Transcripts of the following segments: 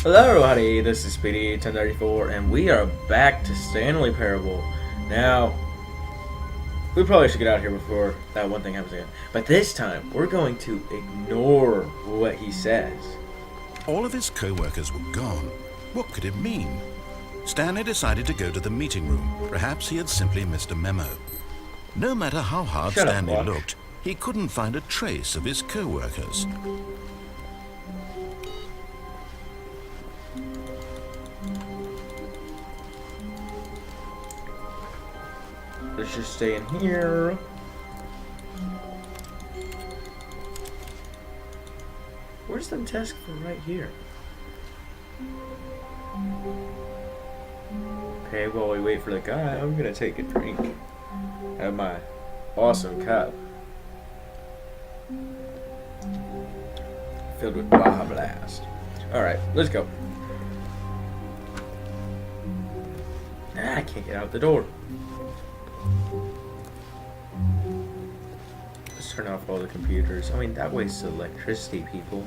Hello everybody, this is Speedy 1034 and we are back to Stanley Parable. Now, we probably should get out of here before that one thing happens again. But this time, we're going to ignore what he says. All of his co-workers were gone. What could it mean? Stanley decided to go to the meeting room. Perhaps he had simply missed a memo. No matter how hard Stanley looked, he couldn't find a trace of his co-workers. Let's just stay in here. Where's the desk for right here? Okay, while we wait for the guy, I'm gonna take a drink out of my awesome cup. Filled with Baja Blast. Alright, let's go. I can't get out the door. Let's turn off all the computers. I mean, that wastes electricity, people.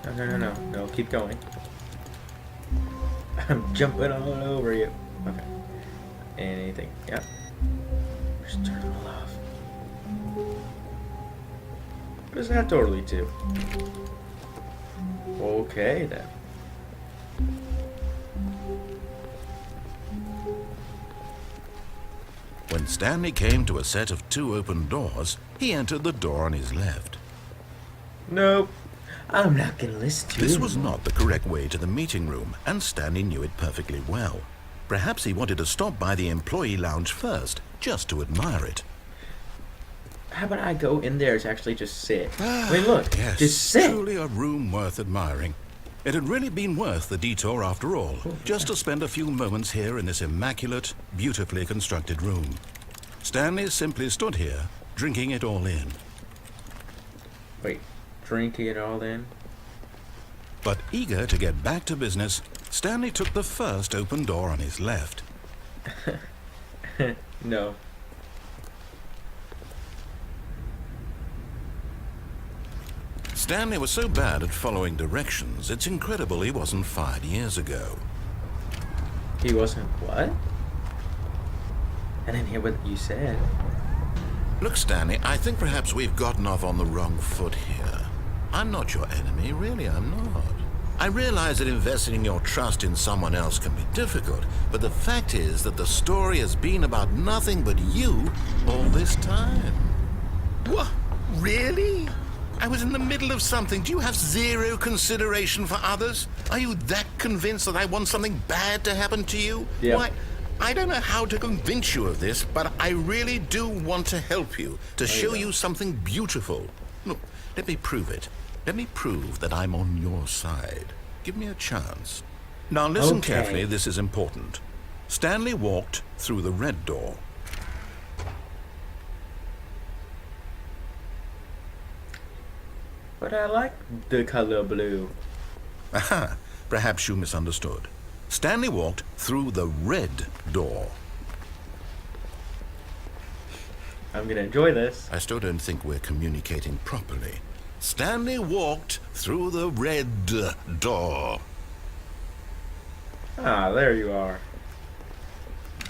No, keep going. I'm jumping all over you. Okay. Anything. Yep. Just turn them all off. What does that door lead to? Okay, then. When Stanley came to a set of 2 open doors, he entered the door on his left. Nope. I'm not gonna listen to This you. was not the correct way to the meeting room, and Stanley knew it perfectly well. Perhaps he wanted to stop by the employee lounge first, just to admire it. How about I go in there to actually just sit? Wait, look. Yes, just sit. truly a room worth admiring. It had really been worth the detour after all, just to spend a few moments here in this immaculate, beautifully constructed room. Stanley simply stood here, drinking it all in. Wait, drinking it all in? But eager to get back to business, Stanley took the first open door on his left. No. Stanley was so bad at following directions, it's incredible he wasn't fired years ago. He wasn't what? I didn't hear what you said. Look, Stanley, I think perhaps we've gotten off on the wrong foot here. I'm not your enemy, really I'm not. I realize that investing your trust in someone else can be difficult, but the fact is that the story has been about nothing but you all this time. What? Really? I was in the middle of something. Do you have zero consideration for others? Are you that convinced that I want something bad to happen to you? Yeah. Why, I don't know how to convince you of this, but I really do want to help you, to show you something beautiful. Look, let me prove it. Let me prove that I'm on your side. Give me a chance. Now listen carefully, this is important. Stanley walked through the red door. But I like the color blue. Aha, perhaps you misunderstood. Stanley walked through the red door. I'm gonna enjoy this. I still don't think we're communicating properly. Stanley walked through the red door. Ah, there you are.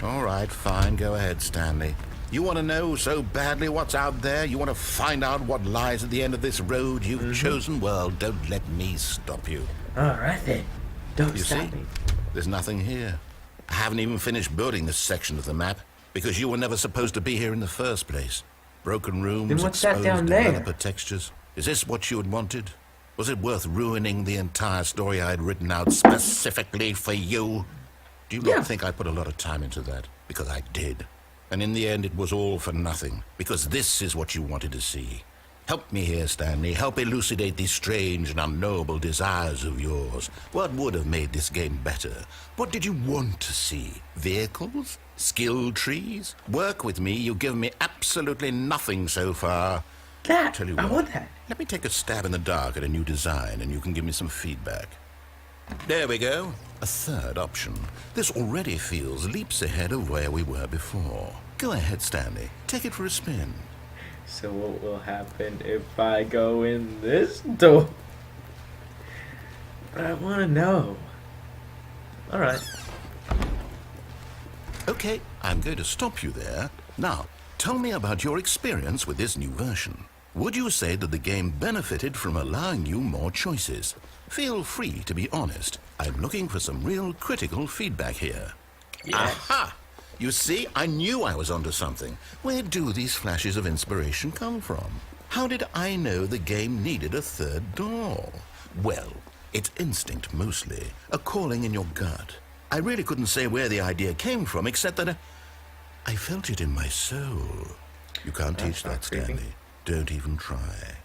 All right, fine. Go ahead, Stanley. You want to know so badly what's out there? You want to find out what lies at the end of this road you've chosen? Well, don't let me stop you. Alright then. Don't You stop see? me. There's nothing here. I haven't even finished building this section of the map because you were never supposed to be here in the first place. Broken rooms, Then what's that exposed down there? developer textures. Is this what you had wanted? Was it worth ruining the entire story I had written out specifically for you? Do you not think I put a lot of time into that? Because I did. And in the end, it was all for nothing. Because this is what you wanted to see. Help me here, Stanley. Help elucidate these strange and unknowable desires of yours. What would have made this game better? What did you want to see? Vehicles? Skill trees? Work with me. You've given me absolutely nothing so far. That! Tell you I what, want that. let me take a stab in the dark at a new design, and you can give me some feedback. There we go. A third option. This already feels leaps ahead of where we were before. Go ahead, Stanley. Take it for a spin. So what will happen if I go in this door? But I want to know. Alright. Okay, I'm going to stop you there. Now, tell me about your experience with this new version. Would you say that the game benefited from allowing you more choices? Feel free to be honest. I'm looking for some real critical feedback here. Yes. Aha! You see, I knew I was onto something. Where do these flashes of inspiration come from? How did I know the game needed a third door? Well, it's instinct mostly, a calling in your gut. I really couldn't say where the idea came from, except that I felt it in my soul. You can't teach that, Stanley. Don't even try.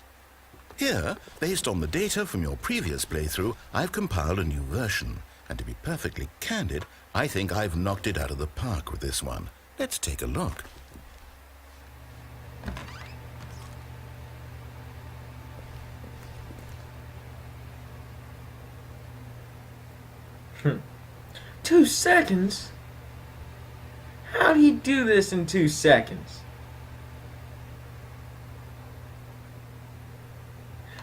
Here, based on the data from your previous playthrough, I've compiled a new version. And to be perfectly candid, I think I've knocked it out of the park with this one. Let's take a look. Hmm. 2 seconds? How do you do this in 2 seconds?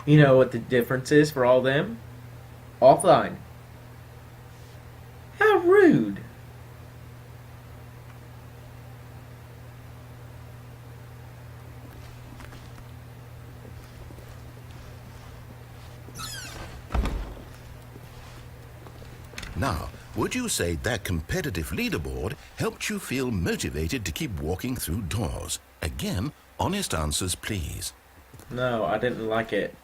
You know what the difference is for all them? Offline. How rude. Now, would you say that competitive leaderboard helped you feel motivated to keep walking through doors? Again, honest answers, please. No, I didn't like it.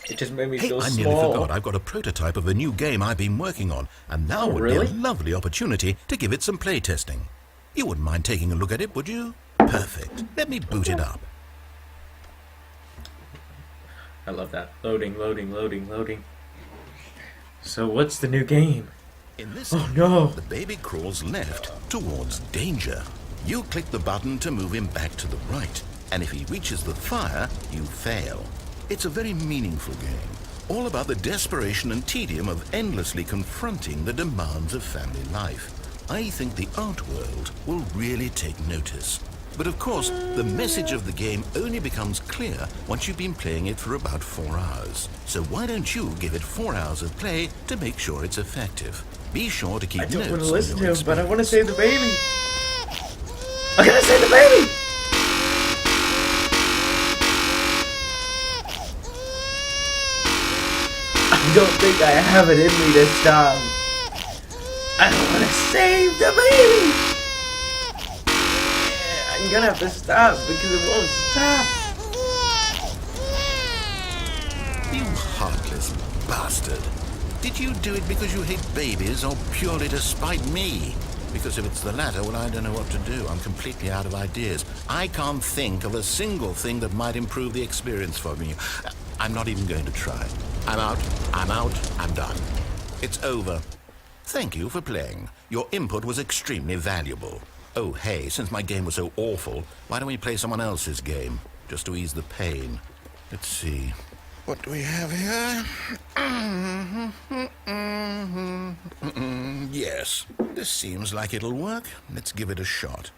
It just made me Hey, feel I small. nearly forgot. I've got a prototype of a new game I've been working on, and now would really? be a lovely opportunity to give it some play testing. You wouldn't mind taking a look at it, would you? Perfect. Let me boot it up. I love that. Loading, loading, loading, loading. So what's the new game? In this Oh no! the baby crawls left towards danger. You click the button to move him back to the right, and if he reaches the fire, you fail. It's a very meaningful game, all about the desperation and tedium of endlessly confronting the demands of family life. I think the art world will really take notice. But of course, the message of the game only becomes clear once you've been playing it for about 4 hours. So why don't you give it 4 hours of play to make sure it's effective? Be sure to keep I don't notes want to on listen your to him, but I want to experience. save the baby. I gotta save the baby! I don't think I have it in me this time. I want to save the baby! I'm gonna have to stop because it won't stop. You heartless bastard. Did you do it because you hate babies or purely to spite me? Because if it's the latter, well, I don't know what to do. I'm completely out of ideas. I can't think of a single thing that might improve the experience for me. I'm not even going to try. I'm out, I'm done. It's over. Thank you for playing. Your input was extremely valuable. Oh, hey, since my game was so awful, why don't we play someone else's game? Just to ease the pain. Let's see. What do we have here? Yes, this seems like it'll work. Let's give it a shot.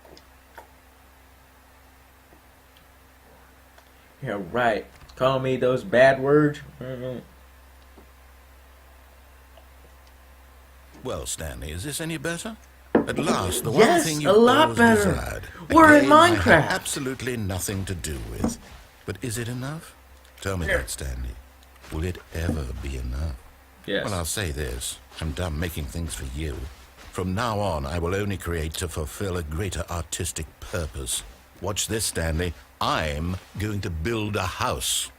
Yeah, right. Call me those bad words. Well, Stanley, is this any better? At last, the one Yes, thing a you lot always better. desired. A We're in game I had Minecraft. absolutely nothing to do with. But is it enough? Tell me that, Stanley. Will it ever be enough? Yes. Well, I'll say this. I'm done making things for you. From now on, I will only create to fulfill a greater artistic purpose. Watch this, Stanley. I'm going to build a house.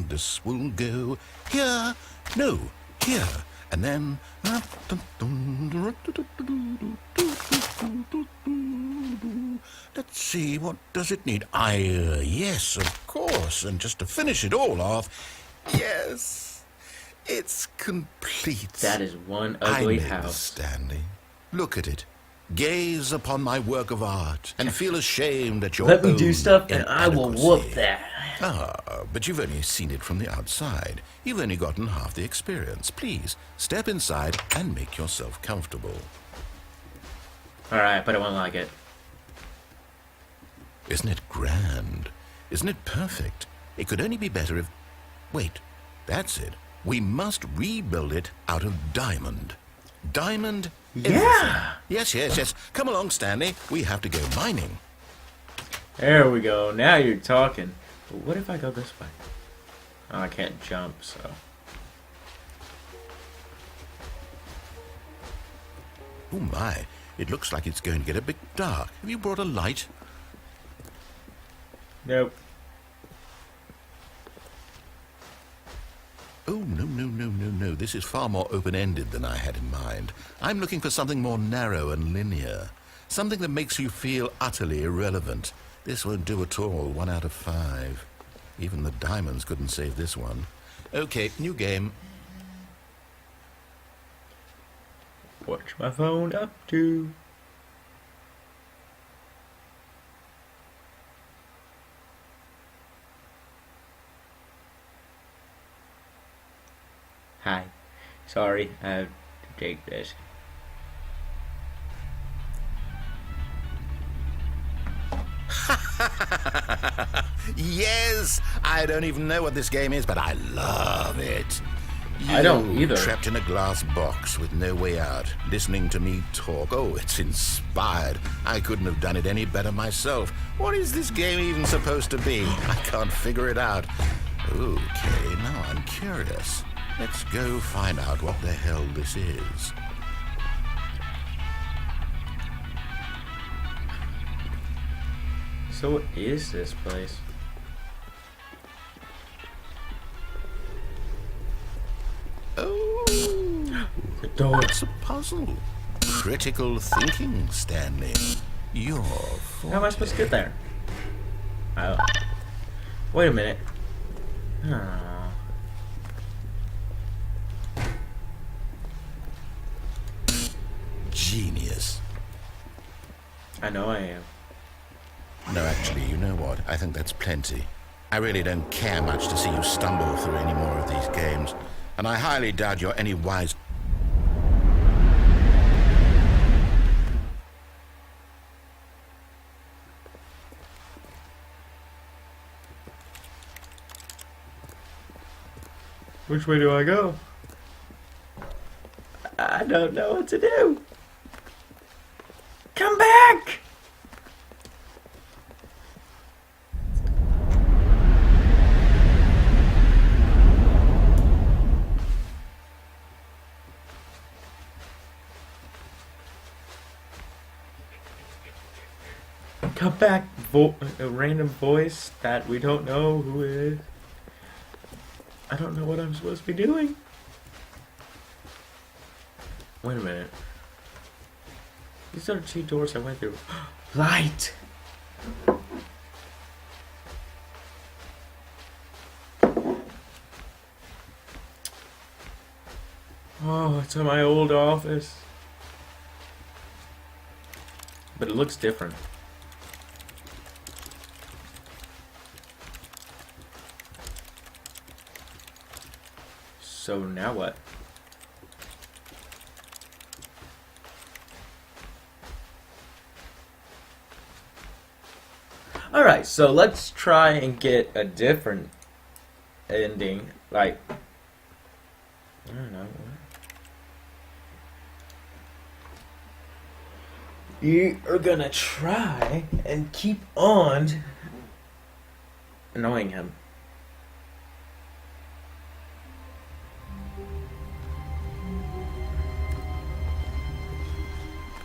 This will go here. No, here. And then... Let's see, what does it need? Yes, of course. And just to finish it all off, yes, it's complete. That is one I ugly made this, house. Stanley. Look at it. Gaze upon my work of art and feel ashamed at your Let me own do stuff and I will whoop inadequacy. that. Ah, but you've only seen it from the outside. You've only gotten half the experience. Please, step inside and make yourself comfortable. Alright, but I won't like it. Isn't it grand? Isn't it perfect? It could only be better if... Wait, that's it. We must rebuild it out of diamond. Diamond? Yeah! Yes, yes, yes. Come along, Stanley. We have to go mining. There we go. Now you're talking. But what if I go this way? Oh, I can't jump, so... Oh my, it looks like it's going to get a bit dark. Have you brought a light? Nope. Oh, no, no, no, no, no. This is far more open-ended than I had in mind. I'm looking for something more narrow and linear. Something that makes you feel utterly irrelevant. This won't do at all. 1 out of 5. Even the diamonds couldn't save this one. Okay, new game. What's my phone up to? Hi. Sorry, I have to take this. Yes! I don't even know what this game is, but I love it. I don't either. Trapped in a glass box with no way out, listening to me talk. Oh, it's inspired. I couldn't have done it any better myself. What is this game even supposed to be? I can't figure it out. Okay, now I'm curious. Let's go find out what the hell this is. So what is this place? Oh, The door. it's a puzzle. Critical thinking, Stanley. You're How am I supposed to get there? Oh. Wait a minute. Oh. genius. I know I am. No, actually, you know what? I think that's plenty. I really don't care much to see you stumble through any more of these games. And I highly doubt you're any wise... Which way do I go? I don't know what to do. Come back! Come back, a random voice that we don't know who it is. I don't know what I'm supposed to be doing. Wait a minute. These are 2 doors I went through. Light! Oh, it's in my old office. But it looks different. So now what? Alright, so let's try and get a different ending. Like, I don't know. You are gonna try and keep on annoying him.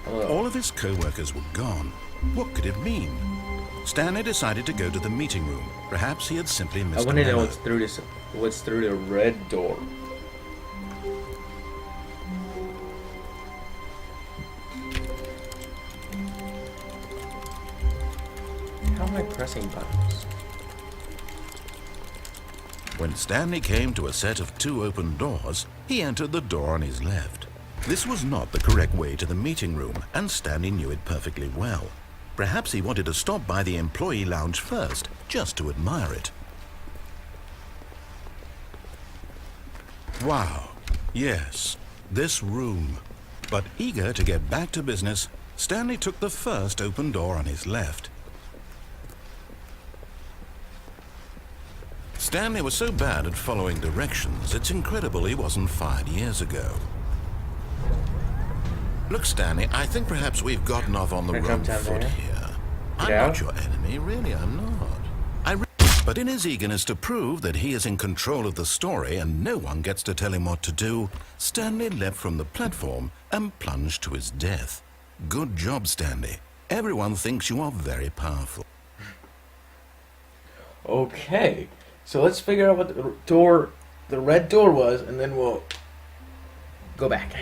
All of his co-workers were gone. What could it mean? Stanley decided to go to the meeting room. Perhaps he had simply I missed want to a know memo. what's through the red door. How am I pressing buttons? When Stanley came to a set of 2 open doors, he entered the door on his left. This was not the correct way to the meeting room, and Stanley knew it perfectly well. Perhaps he wanted to stop by the employee lounge first, just to admire it. Wow, yes, this room. But eager to get back to business, Stanley took the first open door on his left. Stanley was so bad at following directions, it's incredible he wasn't fired years ago. Look, Stanley, I think perhaps we've gotten off on the wrong foot here. I'm not your enemy, really, I'm not. But in his eagerness to prove that he is in control of the story and no one gets to tell him what to do, Stanley leapt from the platform and plunged to his death. Good job, Stanley. Everyone thinks you are very powerful. Okay, so let's figure out what the red door was, and then we'll go back.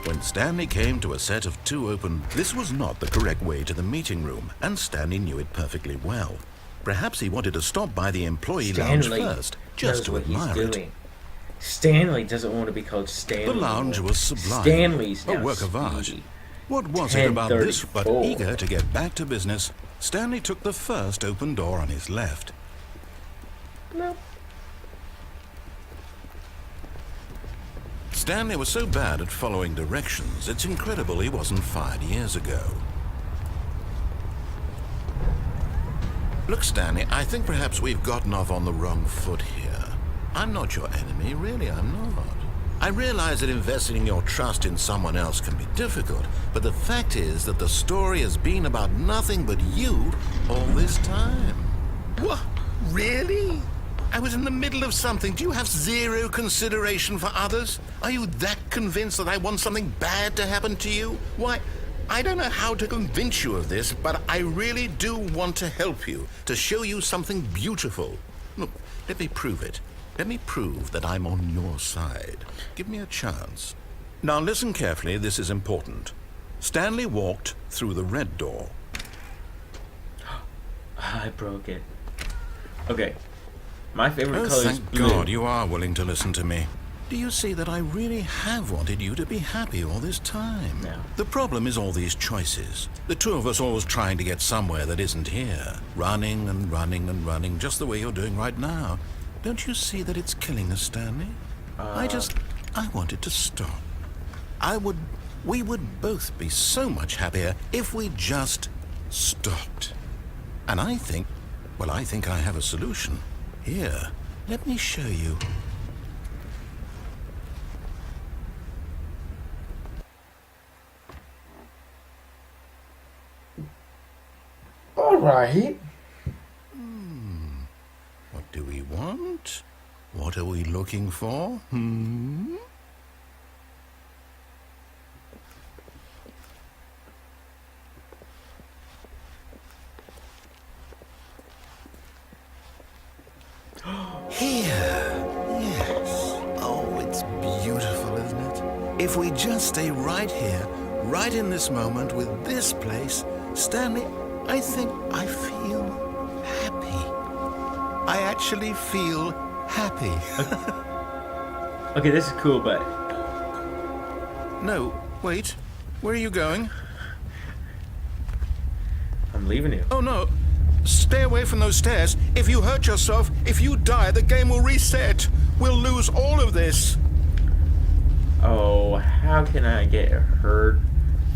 When Stanley came to a set of 2 open, this was not the correct way to the meeting room, and Stanley knew it perfectly well. Perhaps he wanted to stop by the employee lounge first, just to admire it. Stanley doesn't want to be called Stanley. The lounge was sublime, Stanley's a work of art. What was it about this? But eager to get back to business, Stanley took the first open door on his left. No. Stanley was so bad at following directions, it's incredible he wasn't fired years ago. Look, Stanley, I think perhaps we've gotten off on the wrong foot here. I'm not your enemy, really, I'm not. I realize that investing your trust in someone else can be difficult, but the fact is that the story has been about nothing but you all this time. What? Really? I was in the middle of something. Do you have zero consideration for others? Are you that convinced that I want something bad to happen to you? Why, I don't know how to convince you of this, but I really do want to help you, to show you something beautiful. Look, let me prove it. Let me prove that I'm on your side. Give me a chance. Now listen carefully, this is important. Stanley walked through the red door. I broke it. Okay. My favorite color is thank blue. God you are willing to listen to me. Do you see that I really have wanted you to be happy all this time? No. The problem is all these choices. The 2 of us always trying to get somewhere that isn't here. Running and running and running, just the way you're doing right now. Don't you see that it's killing us, Stanley? I wanted to stop. We would both be so much happier if we just stopped. And I think I have a solution. Here, let me show you. All right. What do we want? What are we looking for? Here. Yes. Oh, it's beautiful, isn't it? If we just stay right here, right in this moment with this place, Stanley, I think I feel happy. I actually feel happy. Okay, this is cool, but... No, wait. Where are you going? I'm leaving you. Oh, no. Stay away from those stairs. If you hurt yourself, if you die, the game will reset. We'll lose all of this. Oh, how can I get hurt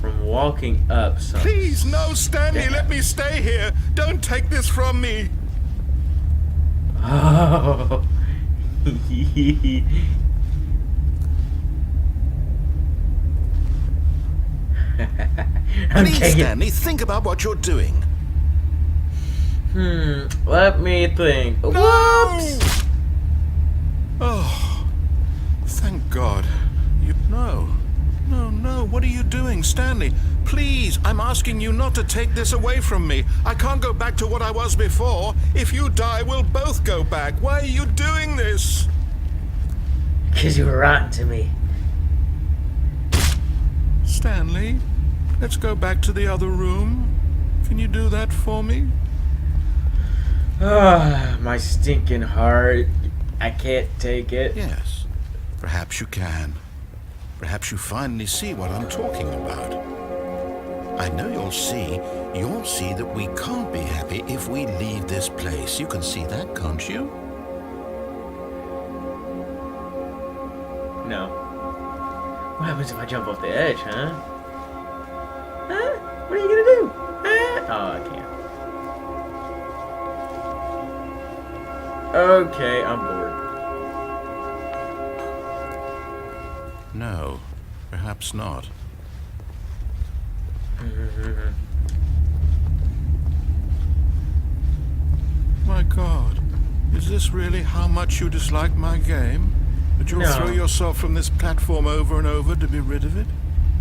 from walking up some... Please, no, Stanley, let me stay here. Don't take this from me. Oh. Please, Stanley, think about what you're doing. Let me think. No! Whoops! Oh, thank God. No, what are you doing, Stanley? Please, I'm asking you not to take this away from me. I can't go back to what I was before. If you die, we'll both go back. Why are you doing this? Because you were rotten to me. Stanley, let's go back to the other room. Can you do that for me? Ah, my stinking heart. I can't take it. Yes, perhaps you can. Perhaps you finally see what I'm talking about. I know you'll see that we can't be happy if we leave this place. You can see that, can't you? No. What happens if I jump off the edge, huh? Huh? What are you gonna do? Huh? Oh, I can't. Okay, I'm bored. No, perhaps not. My God, is this really how much you dislike my game? That you'll No. throw yourself from this platform over and over to be rid of it?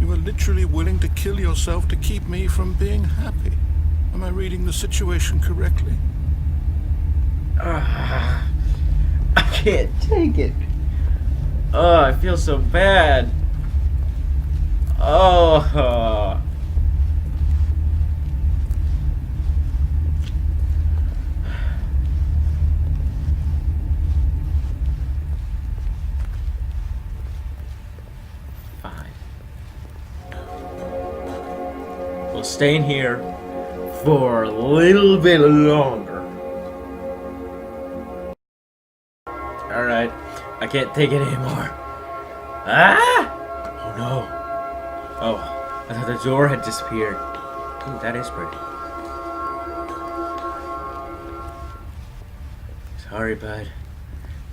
You are literally willing to kill yourself to keep me from being happy. Am I reading the situation correctly? I can't take it. Oh, I feel so bad. Oh. Fine. We'll stay in here for a little bit longer. Alright, I can't take it anymore. Ah! Oh no. Oh, I thought the door had disappeared. Ooh, that is pretty. Sorry, bud.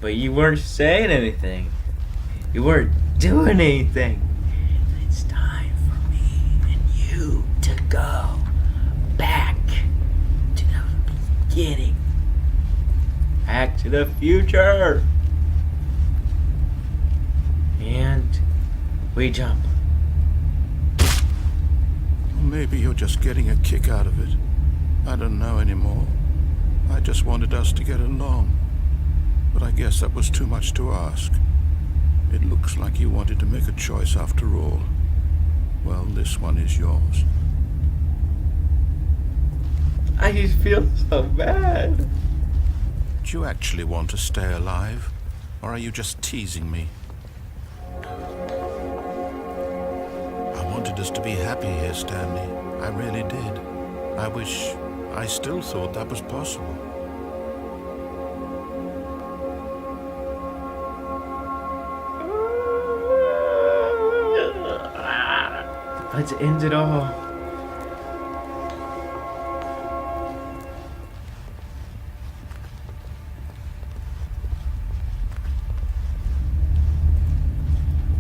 But you weren't saying anything. You weren't doing anything. It's time for me and you to go back to the beginning. Back to the future. And we jump. Maybe you're just getting a kick out of it. I don't know anymore. I just wanted us to get along. But I guess that was too much to ask. It looks like you wanted to make a choice after all. Well, this one is yours. I just feel so bad. Do you actually want to stay alive? Or are you just teasing me? I wanted us to be happy here, Stanley. I really did. I wish I still thought that was possible. Let's end it all.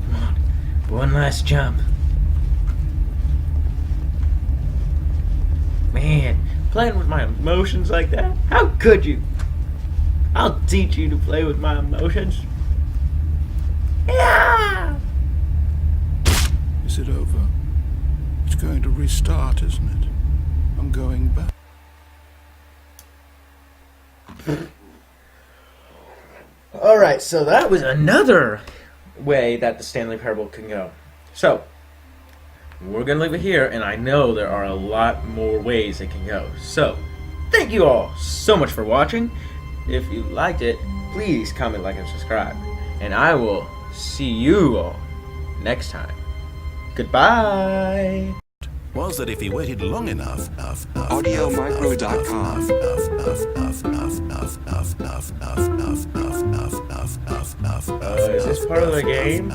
Come on. One last jump. Man, playing with my emotions like that? How could you? I'll teach you to play with my emotions. Yeah! Is it over? It's going to restart, isn't it? I'm going back. Alright, so that was another way that the Stanley Parable can go. So, we're going to leave it here, and I know there are a lot more ways it can go. So, thank you all so much for watching. If you liked it, please comment, like, and subscribe. And I will see you all next time. Goodbye! Was that if he waited long enough, AudioMicro.com. Is this part of the game?